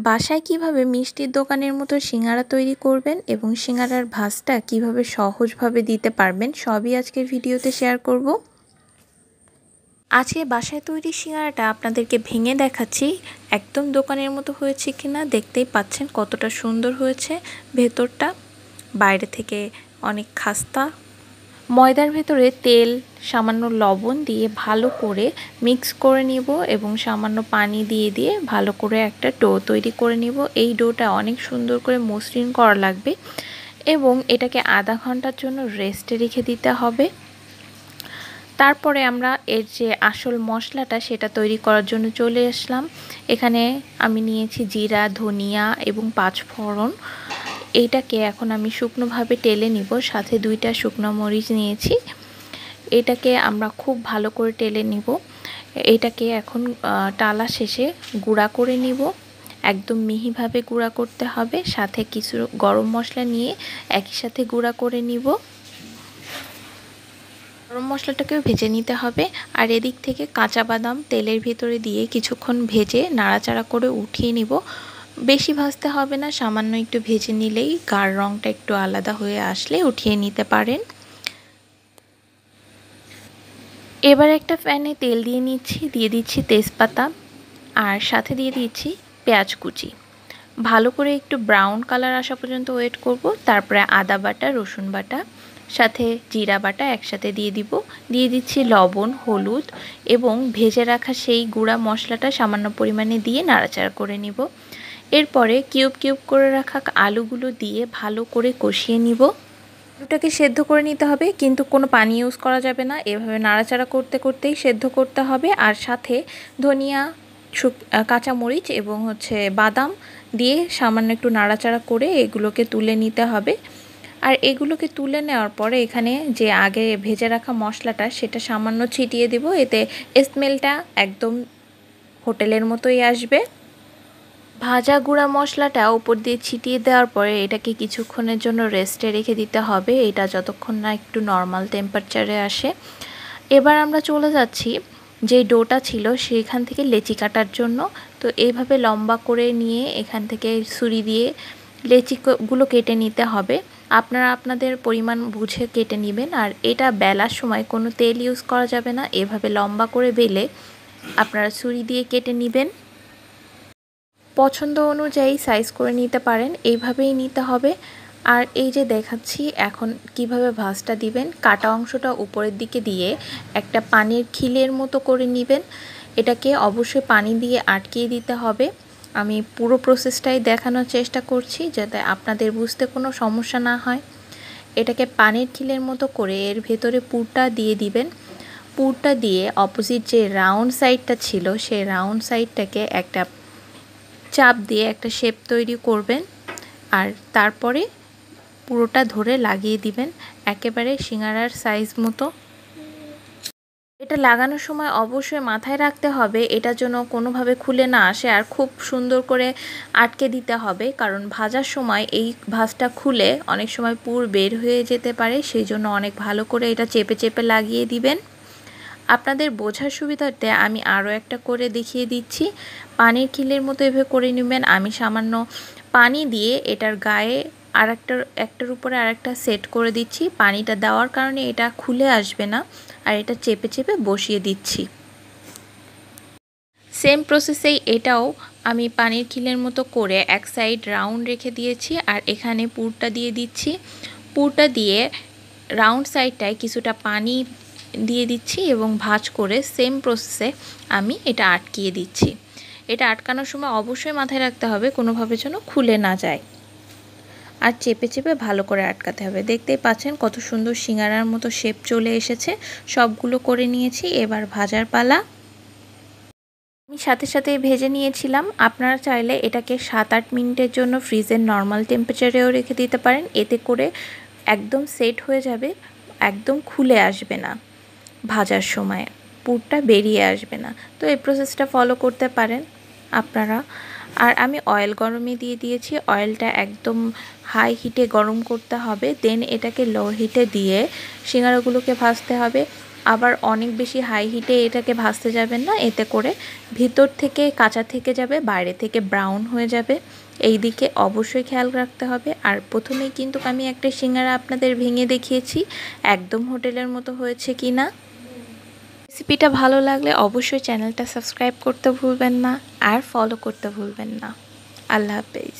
বাসায় কিভাবে মিষ্টির দোকানের মতো সিঙ্গারা তৈরি করবেন এবং সিঙ্গারার ভাঁজটা কিভাবে সহজভাবে দিতে পারবেন সবই আজকের ভিডিওতে শেয়ার করব। আজকে বাসায় তৈরি সিঙ্গারাটা আপনাদেরকে ভেঙে দেখাচ্ছি একদম দোকানের মতো হয়েছে কিনা। দেখতেই পাচ্ছেন কতটা সুন্দর হয়েছে ভেতরটা, বাইরে থেকে অনেক খাস্তা। ময়দার ভেতরে তেল, সামান্য লবণ দিয়ে ভালো করে মিক্স করে নিব এবং সামান্য পানি দিয়ে ভালো করে একটা ডো তৈরি করে নিব। এই ডোটা অনেক সুন্দর করে মসৃণ করা লাগবে এবং এটাকে আধা ঘন্টার জন্য রেস্টে রেখে দিতে হবে। তারপরে আমরা এর যে আসল মশলাটা সেটা তৈরি করার জন্য চলে আসলাম। এখানে আমি নিয়েছি জিরা, ধনিয়া এবং পাঁচফোড়ন। এইটাকে এখন আমি শুকনোভাবে টেলে নিব, সাথে 2টা শুকনো মরিচ নিয়েছি। এটাকে আমরা খুব ভালো করে টেলে নিব। এটাকে এখন টালা শেষে গুঁড়া করে নিব, একদম মিহিভাবে গুঁড়া করতে হবে। সাথে কিছু গরম মশলা নিয়ে একই সাথে গুঁড়া করে নিব। গরম মশলাটাকেও ভেজে নিতে হবে। আর এদিক থেকে কাঁচা বাদাম তেলের ভিতরে দিয়ে কিছুক্ষণ ভেজে নাড়াচাড়া করে উঠিয়ে নিব। বেশি ভাজতে হবে না, সামান্য একটু ভেজে নিলেই গাঢ় রঙটা একটু আলাদা হয়ে আসলে উঠিয়ে নিতে পারেন। এবার একটা প্যানে তেল দিয়ে নিচ্ছি, দিয়ে দিচ্ছি তেজপাতা আর সাথে দিয়ে দিচ্ছি পেঁয়াজ কুচি। ভালো করে একটু ব্রাউন কালার আসা পর্যন্ত ওয়েট করব। তারপরে আদা বাটা, রসুন বাটা, সাথে জিরা বাটা একসাথে দিয়ে দিব। দিয়ে দিচ্ছি লবণ, হলুদ এবং ভেজে রাখা সেই গুঁড়া মশলাটা সামান্য পরিমাণে দিয়ে নাড়াচাড়া করে নিব। এরপরে কিউব কিউব করে রাখা আলুগুলো দিয়ে ভালো করে কষিয়ে নিব। আলুটাকে সেদ্ধ করে নিতে হবে, কিন্তু কোনো পানি ইউজ করা যাবে না। এভাবে নাড়াচাড়া করতে করতেই সেদ্ধ করতে হবে। আর সাথে ধনিয়া, কাঁচামরিচ এবং বাদাম দিয়ে সামান্য একটু নাড়াচাড়া করে এগুলোকে তুলে নিতে হবে। আর এগুলোকে তুলে নেওয়ার পরে এখানে যে আগে ভেজে রাখা মশলাটা সেটা সামান্য ছিটিয়ে দেব। এতে স্মেলটা একদম হোটেলের মতোই আসবে। ভাজা গুঁড়া মশলাটা উপর দিয়ে ছিটিয়ে দেওয়ার পরে এটাকে কিছুক্ষণের জন্য রেস্টে রেখে দিতে হবে, এটা যতক্ষণ না একটু নর্মাল টেম্পারেচারে আসে। এবার আমরা চলে যাচ্ছি যে ডোটা ছিল সেখান থেকে লেচি কাটার জন্য। তো এইভাবে লম্বা করে নিয়ে এখান থেকে ছুরি দিয়ে লেচিগুলো কেটে নিতে হবে। আপনারা আপনাদের পরিমাণ বুঝে কেটে নেবেন। আর এটা বেলার সময় কোনো তেল ইউজ করা যাবে না, এভাবে লম্বা করে বেলে আপনারা ছুরি দিয়ে কেটে নেবেন। পছন্দ অনুযায়ী সাইজ করে নিতে পারেন, এইভাবেই নিতে হবে। আর এই যে দেখাচ্ছি এখন কিভাবে ভাঁজটা দিবেন। কাটা অংশটা উপরের দিকে দিয়ে একটা পানির খিলের মতো করে নেবেন। এটাকে অবশ্যই পানি দিয়ে আটকিয়ে দিতে হবে। আমি পুরো প্রসেসটাই দেখানোর চেষ্টা করছি যাতে আপনাদের বুঝতে কোনো সমস্যা না হয়। এটাকে পানির খিলের মতো করে এর ভেতরে পুরটা দিয়ে দিবেন। পুরটা দিয়ে অপোজিট যে রাউন্ড সাইডটা ছিল সেই রাউন্ড সাইডটাকে একটা চাপ দিয়ে একটা শেপ তৈরি করবেন। আর তারপরে পুরোটা ধরে লাগিয়ে দিবেন একেবারে সিঙ্গারার সাইজ মতো। এটা লাগানোর সময় অবশ্যই মাথায় রাখতে হবে এটা যেন কোনোভাবে খুলে না আসে, আর খুব সুন্দর করে আটকে দিতে হবে, কারণ ভাজার সময় এই ভাঁজটা খুলে অনেক সময় পুর বের হয়ে যেতে পারে। সেই জন্য অনেক ভালো করে এটা চেপে চেপে লাগিয়ে দিবেন। আপনাদের বোঝার সুবিধার্থে আমি আরও একটা করে দেখিয়ে দিচ্ছি। পানির খিলের মতো এভাবে করে নেবেন। আমি সামান্য পানি দিয়ে এটার গায়ে একটার উপরে আরেকটা সেট করে দিচ্ছি। পানিটা দেওয়ার কারণে এটা খুলে আসবে না। আর এটা চেপে চেপে বসিয়ে দিচ্ছি। সেম প্রসেসেই এটাও আমি পানির খিলের মতো করে এক সাইড রাউন্ড রেখে দিয়েছি আর এখানে পুরটা দিয়ে দিচ্ছি। পুরটা দিয়ে রাউন্ড সাইডটায় কিছুটা পানি দিয়ে দিচ্ছি এবং ভাঁজ করে সেম প্রসেসে আমি এটা আটকিয়ে দিচ্ছি। এটা আটকানোর সময় অবশ্যই মাথায় রাখতে হবে কোনোভাবে যেন খুলে না যায়। আর চেপে চেপে ভালো করে আটকাতে হবে। দেখতেই পাচ্ছেন কত সুন্দর সিঙ্গারার মতো শেপ চলে এসেছে। সবগুলো করে নিয়েছি, এবার ভাজার পালা। আমি সাথে সাথে ভেজে নিয়েছিলাম। আপনারা চাইলে এটাকে 7-8 মিনিটের জন্য ফ্রিজের নর্মাল টেম্পারেচারেও রেখে দিতে পারেন। এতে করে একদম সেট হয়ে যাবে, একদম খুলে আসবে না ভাজার সময়, পুরটা বেরিয়ে আসবে না। তো এই প্রসেসটা ফলো করতে পারেন আপনারা। আর আমি অয়েল গরমে দিয়ে দিয়েছি। অয়েলটা একদম হাই হিটে গরম করতে হবে, দেন এটাকে লো হিটে দিয়ে সিঙ্গারাগুলোকে ভাজতে হবে। আবার অনেক বেশি হাই হিটে এটাকে ভাজতে যাবেন না, এতে করে ভিতর থেকে কাঁচা থেকে যাবে, বাইরে থেকে ব্রাউন হয়ে যাবে। এই দিকে অবশ্যই খেয়াল রাখতে হবে। আর প্রথমেই কিন্তু আমি একটা সিঙ্গারা আপনাদের ভেঙে দেখিয়েছি একদম হোটেলের মতো হয়েছে কি না। রেসিপিটা ভালো লাগলে অবশ্যই চ্যানেলটা সাবস্ক্রাইব করতে ভুলবেন না আর ফলো করতে ভুলবেন না। আল্লাহ হাফেজ।